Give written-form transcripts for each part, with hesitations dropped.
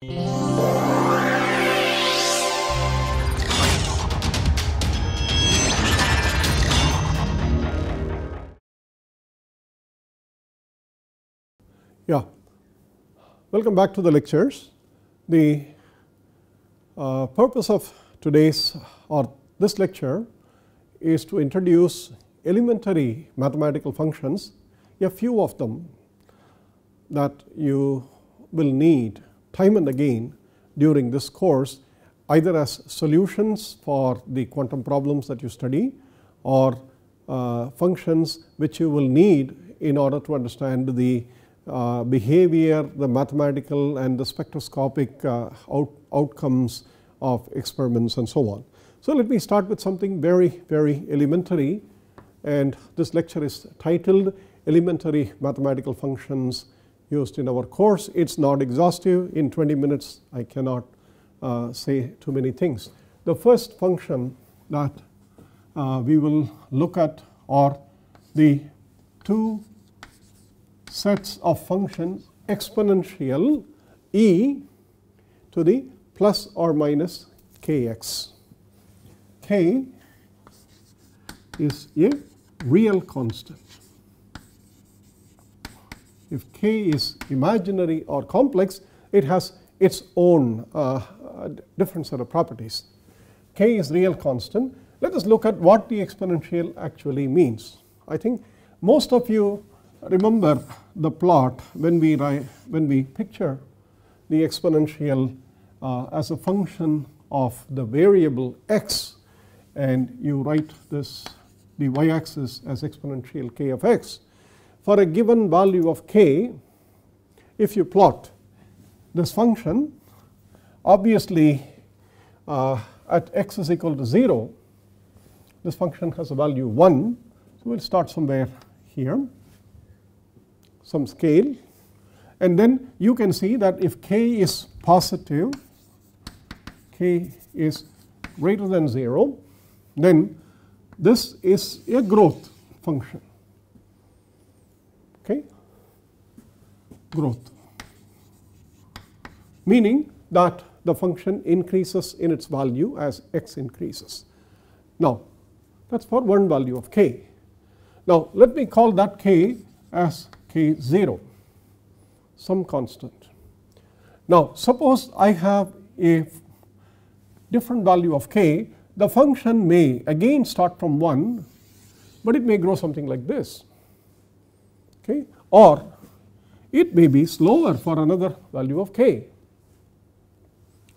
Yeah, welcome back to the lectures. The purpose of today's or this lecture is to introduce elementary mathematical functions, a few of them that you will need time and again during this course, either as solutions for the quantum problems that you study or functions which you will need in order to understand the behavior, the mathematical and the spectroscopic outcomes of experiments and so on. So, let me start with something very elementary, and this lecture is titled Elementary Mathematical Functions Used in Our Course. It is not exhaustive. In 20 minutes I cannot say too many things. The first function that we will look at are the two sets of functions exponential e to the plus or minus kx. K is a real constant. If k is imaginary or complex, it has its own different set of properties. K is real constant. Let us look at what the exponential actually means. I think most of you remember the plot when we picture the exponential as a function of the variable x, and you write this the y-axis as exponential k of x. For a given value of k, if you plot this function, obviously at x is equal to 0, this function has a value 1. So, we will start somewhere here, some scale, and then you can see that if k is positive, k is greater than 0, then this is a growth function. Okay, growth, meaning that the function increases in its value as x increases. Now, that is for one value of k. Now, let me call that k as k0, some constant. Now, suppose I have a different value of k, the function may again start from 1, but it may grow something like this, okay, or it may be slower for another value of k,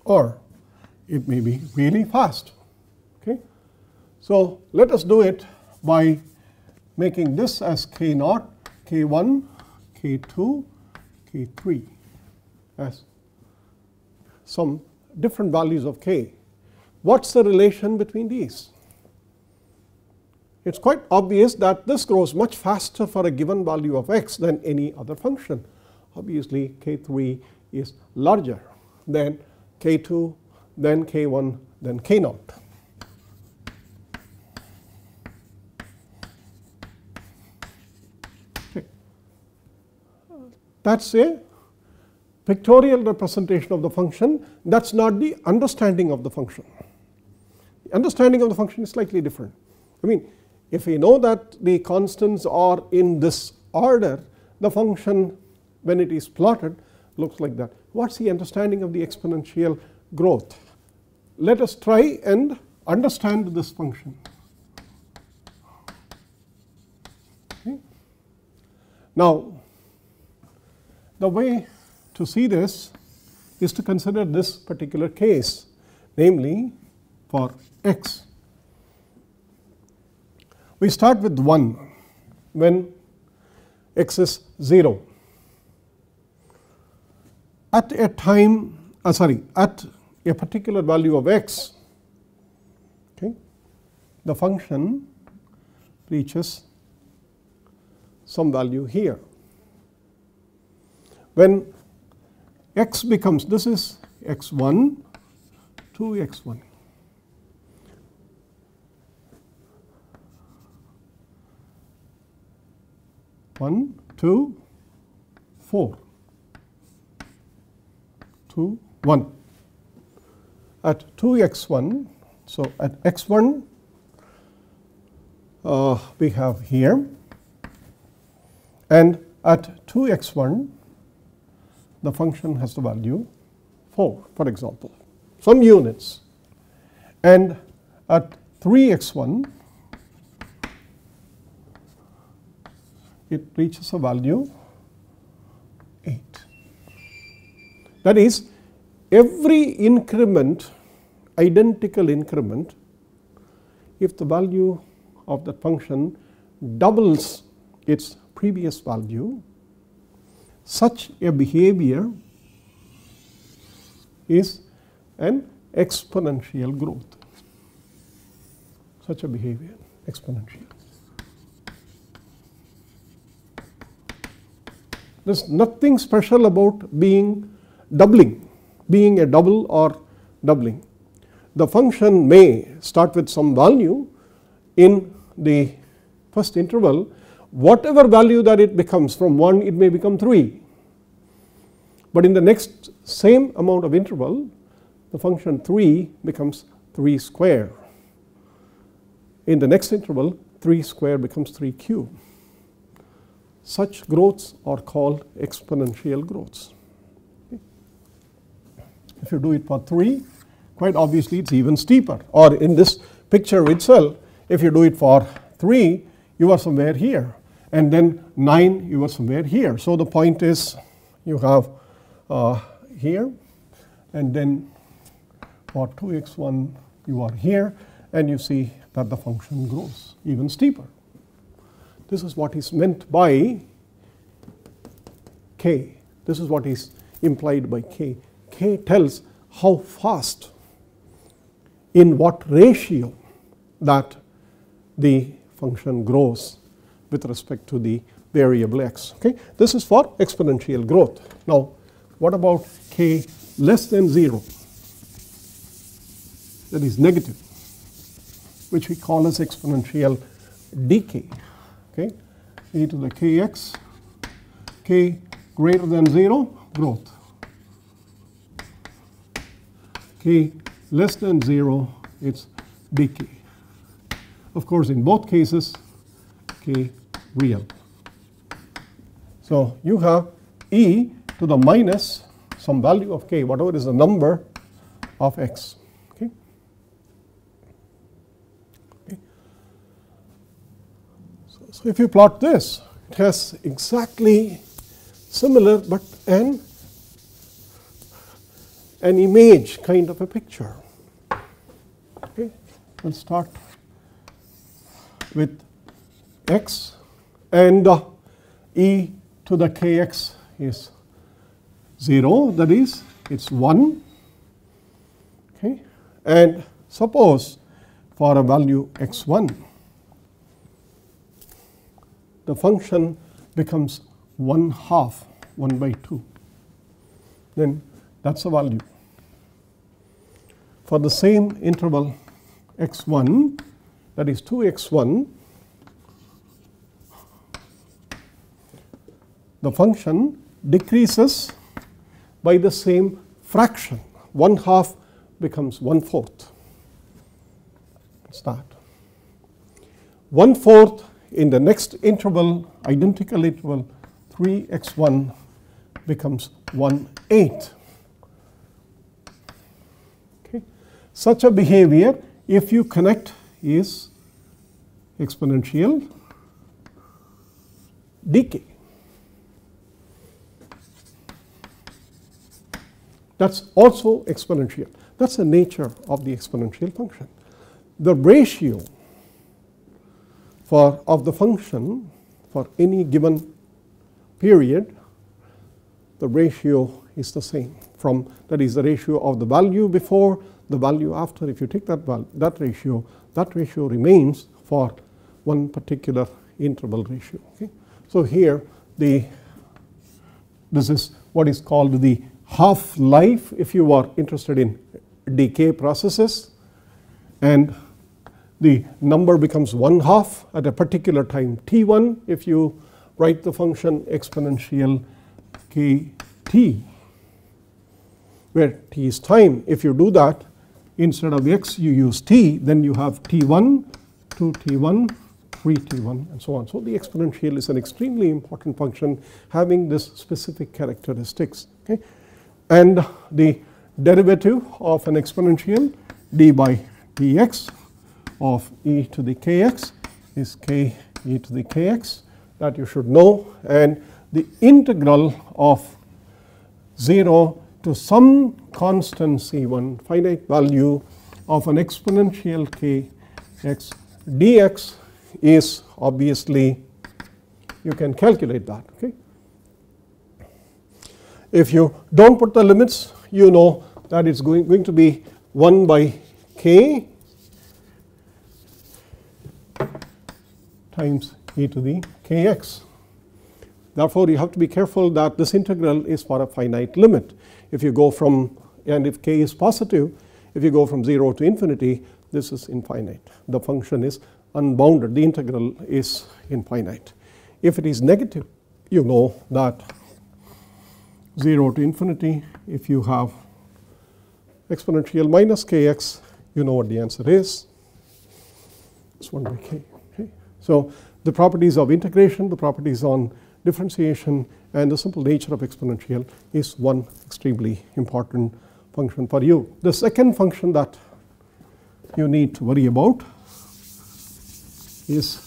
or it may be really fast. Okay. So, let us do it by making this as k0, k1, k2, k3 as some different values of k. What is the relation between these? It is quite obvious that this grows much faster for a given value of x than any other function. Obviously, k3 is larger than k2, then k1, then k0. Okay. That is a pictorial representation of the function. That is not the understanding of the function. The understanding of the function is slightly different. I mean, if we know that the constants are in this order, the function when it is plotted looks like that. What is the understanding of the exponential growth? Let us try and understand this function. Okay. Now, the way to see this is to consider this particular case, namely for x. We start with 1 when x is 0. At a time, at a particular value of x, okay, the function reaches some value here. When x becomes, this is x1 to x1. One, two, 4, 2, 1. At 2x1, so at x1 we have here, and at 2x1 the function has the value 4, for example, some units, and at 3x1 it reaches a value 8. That is, every increment, identical increment, if the value of the function doubles its previous value, such a behavior is an exponential growth. Such a behavior, exponential. There is nothing special about being doubling, being a double or doubling. The function may start with some value in the first interval. Whatever value that it becomes, from 1 it may become 3. But in the next same amount of interval, the function 3 becomes 3 square. In the next interval, 3 square becomes 3 cube. Such growths are called exponential growths. If you do it for 3, quite obviously it's even steeper. Or in this picture itself, if you do it for 3, you are somewhere here, and then 9 you are somewhere here. So the point is, you have here, and then for 2x1 you are here, and you see that the function grows even steeper. This is what is meant by k. This is what is implied by k. K tells how fast, in what ratio that the function grows with respect to the variable x. Okay? This is for exponential growth. Now, what about k less than 0? That is negative, which we call as exponential decay. Okay? E to the kx, k greater than 0, growth. K less than 0, it's decay. Of course, in both cases, k real. So you have e to the minus some value of k, whatever is the number of x. Okay? Okay. So if you plot this, it has exactly similar but an image kind of a picture. Okay? We'll start with x, and e to the kx is 0, that is, it's 1. Okay? And suppose for a value x1, the function becomes 1/2, 1/2. Then that's a value. For the same interval x1, that is 2x1, the function decreases by the same fraction. 1/2 becomes 1/4. That's that. 1/4 in the next interval, identical interval, 3x1 becomes 1/8. Okay. Such a behavior, if you connect, is exponential decay. That's also exponential. That's the nature of the exponential function. The ratio of the function for any given period, the ratio is the same. That is the ratio of the value before, the value after. If you take that ratio remains for one particular interval ratio. Okay? So here this is what is called the half-life, if you are interested in decay processes, and the number becomes 1/2 at a particular time t1 if you write the function exponential kt. where t is time. If you do that, instead of x you use t, then you have t1, 2t1, 3t1 and so on. So the exponential is an extremely important function having this specific characteristics. Okay? And the derivative of an exponential d by dx of e to the kx is k e to the kx, that you should know, and the integral of 0 to some constant c1 finite value of an exponential kx dx is obviously, you can calculate that. Okay? If you don't put the limits, you know that it's going to be 1 by k times e to the kx. Therefore, you have to be careful that this integral is for a finite limit. If you go from, and if k is positive, if you go from 0 to infinity, this is infinite. The function is unbounded. The integral is infinite. If it is negative, you know that 0 to infinity, if you have exponential minus kx, you know what the answer is. It's 1 by k. Okay? So the properties of integration, the properties on differentiation, and the simple nature of exponential is one extremely important function for you. The second function that you need to worry about is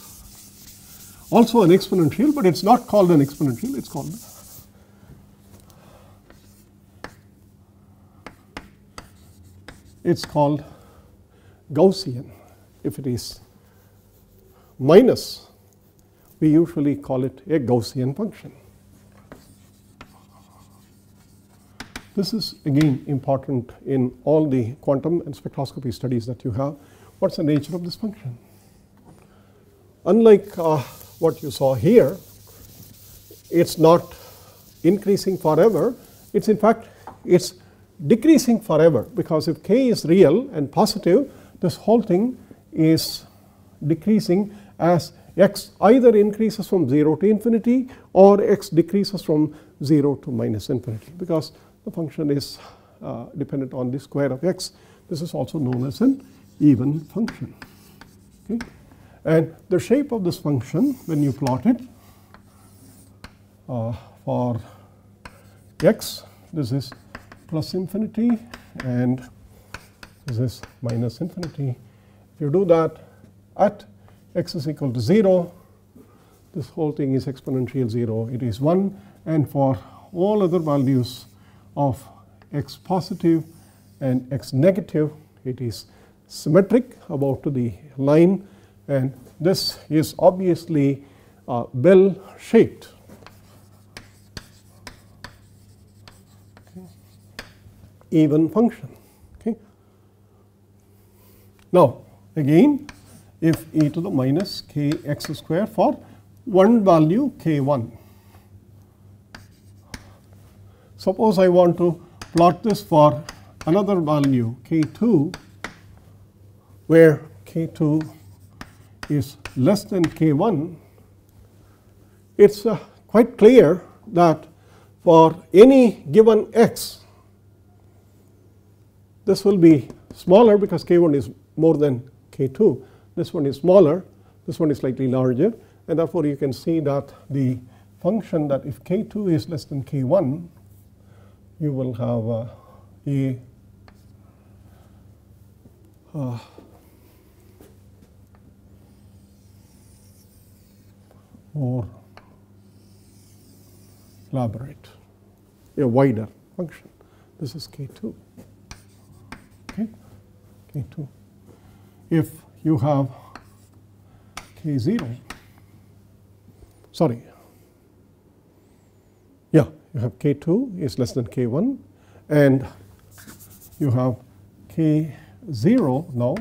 also an exponential, but it's not called an exponential, it's called Gaussian. If it is minus, we usually call it a Gaussian function. This is again important in all the quantum and spectroscopy studies that you have. What's the nature of this function? Unlike what you saw here, it's not increasing forever. It's in fact, it's decreasing forever, because if k is real and positive, this whole thing is decreasing as x either increases from 0 to infinity or x decreases from 0 to minus infinity, because the function is dependent on the square of x. This is also known as an even function. Okay? And the shape of this function, when you plot it for x, this is plus infinity and this is minus infinity. If you do that at x is equal to 0, this whole thing is exponential 0, it is 1, and for all other values of x positive and x negative, it is symmetric about to the line, and this is obviously bell shaped. Okay. Even function. Okay. Now again, if e to the minus kx square for one value k1. Suppose I want to plot this for another value k2, where k2 is less than k1, it's quite clear that for any given x, this will be smaller because k1 is more than k2. This one is smaller, this one is slightly larger, and therefore you can see that the function that if k2 is less than k1, you will have a more elaborate, a wider function. This is k2. Okay, k2. If you have k0, sorry, yeah, you have k2 is less than k1, and you have k0 now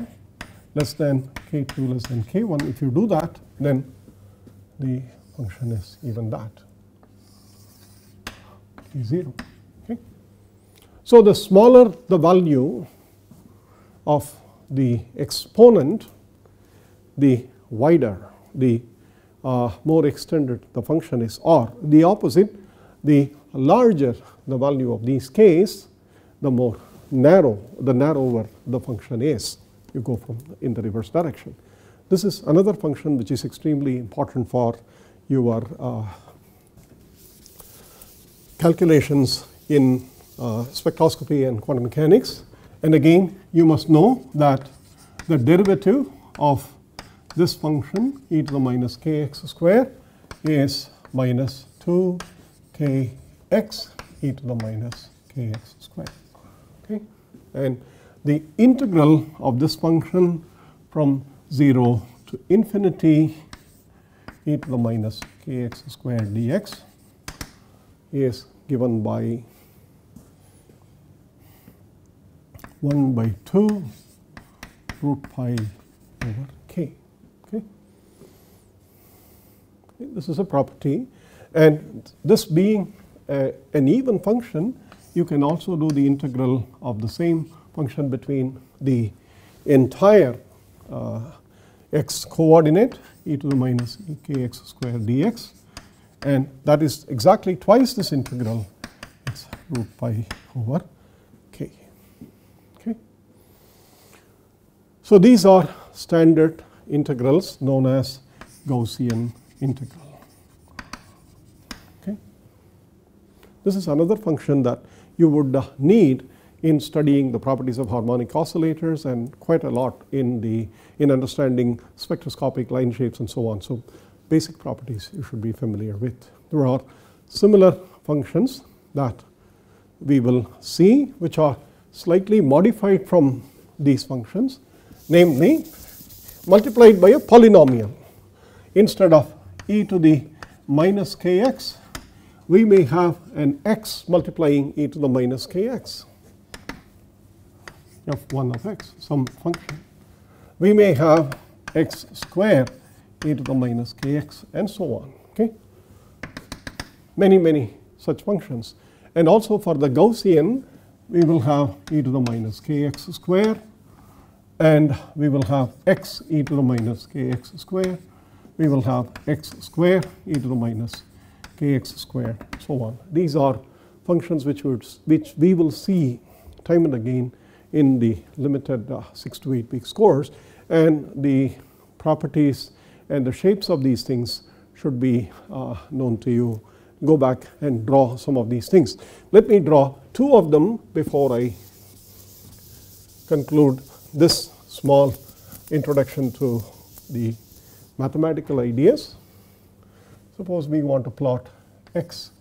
less than k2 less than k1. If you do that, then the function is even that, k0. Okay. So the smaller the value of the exponent, the wider, the more extended the function is, or the opposite, the larger the value of these k's, the narrower the function is. You go from in the reverse direction. This is another function which is extremely important for your calculations in spectroscopy and quantum mechanics. And again, you must know that the derivative of this function e to the minus kx square is minus 2kx e to the minus kx square. Okay? And the integral of this function from 0 to infinity e to the minus kx square dx is given by 1 by 2 root pi over k. Okay? This is a property, and this being an even function, you can also do the integral of the same function between the entire x coordinate e to the minus kx square dx, and that is exactly twice this integral. It's root pi over k. Okay. So these are standard integrals known as Gaussian integral. Okay. This is another function that you would need in studying the properties of harmonic oscillators and quite a lot in understanding spectroscopic line shapes and so on. So basic properties you should be familiar with. There are similar functions that we will see which are slightly modified from these functions, namely multiplied by a polynomial. Instead of e to the minus kx, we may have an x multiplying e to the minus kx. F1 of x, some function. We may have x square e to the minus kx and so on. Okay? Many such functions. And also for the Gaussian, we will have e to the minus kx square, and we will have x e to the minus kx square. We will have x square e to the minus kx square, so on. These are functions which we will see time and again in the limited 6 to 8 weeks course, and the properties and the shapes of these things should be known to you. Go back and draw some of these things. Let me draw two of them before I conclude this small introduction to the mathematical ideas. Suppose we want to plot x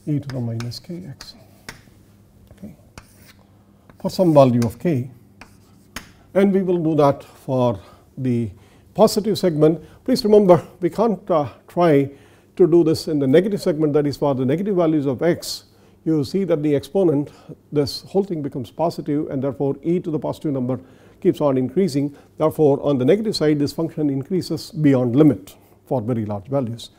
e to the minus kx. For some value of k, and we will do that for the positive segment. Please remember, we can't try to do this in the negative segment, that is for the negative values of x. You see that the exponent, this whole thing becomes positive, and therefore e to the positive number keeps on increasing. Therefore on the negative side, this function increases beyond limit for very large values.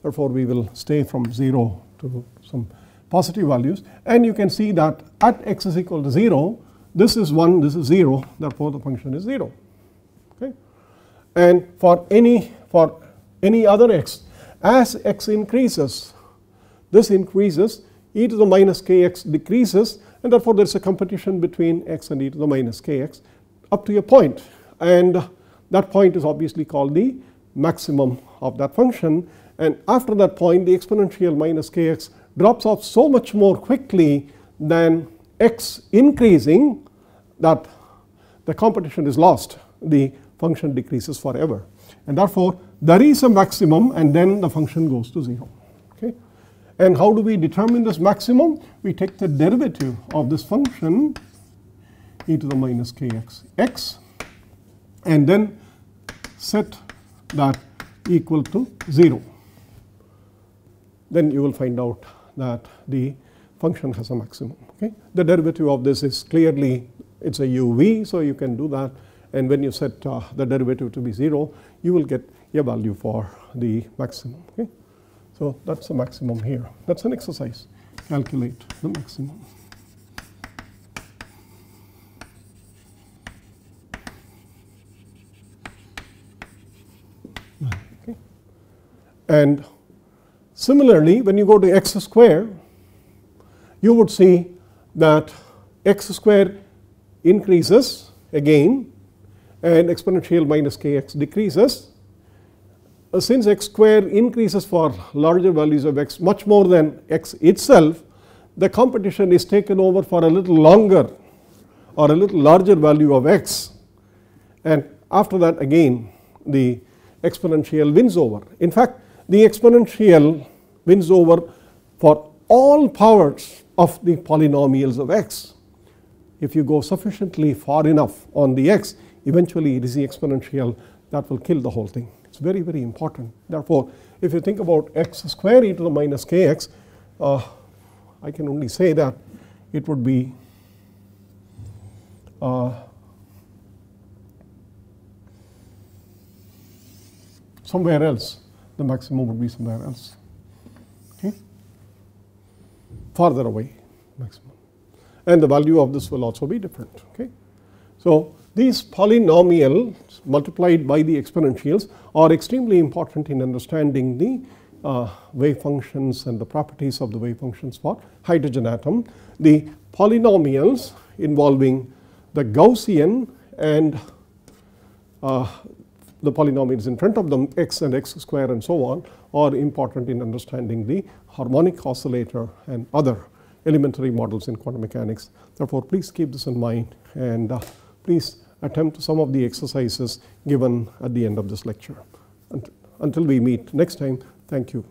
Therefore we will stay from 0 to some positive values, and you can see that at x is equal to 0, this is 1, this is 0, therefore the function is 0. Okay? And for any other x, as x increases, this increases, e to the minus kx decreases, and therefore there is a competition between x and e to the minus kx up to a point, and that point is obviously called the maximum of that function. And after that point, the exponential minus kx drops off so much more quickly than x increasing that the competition is lost. The function decreases forever, and therefore there is a maximum, and then the function goes to 0. Okay? And how do we determine this maximum? We take the derivative of this function e to the minus kx x, and then set that equal to 0. Then you will find out that the function has a maximum. Okay? The derivative of this is clearly, it's a uv, so you can do that, and when you set the derivative to be 0, you will get a value for the maximum. Okay? So that's the maximum here. That's an exercise. Calculate the maximum. Okay? And similarly, when you go to x square, you would see that x square increases again and exponential minus kx decreases. Since x square increases for larger values of x much more than x itself, the competition is taken over for a little longer or a little larger value of x, and after that again the exponential wins over. In fact, the exponential wins over for all powers of the polynomials of x. If you go sufficiently far enough on the x, eventually it is the exponential that will kill the whole thing. It's very, very important. Therefore, if you think about x square e to the minus kx, I can only say that it would be somewhere else. The maximum would be somewhere else. Okay? Farther away maximum. And the value of this will also be different. Okay? So these polynomials multiplied by the exponentials are extremely important in understanding the wave functions and the properties of the wave functions for hydrogen atom. The polynomials involving the Gaussian and the polynomials in front of them, x and x square and so on, are important in understanding the harmonic oscillator and other elementary models in quantum mechanics. Therefore, please keep this in mind, and please attempt some of the exercises given at the end of this lecture. Until we meet next time, thank you.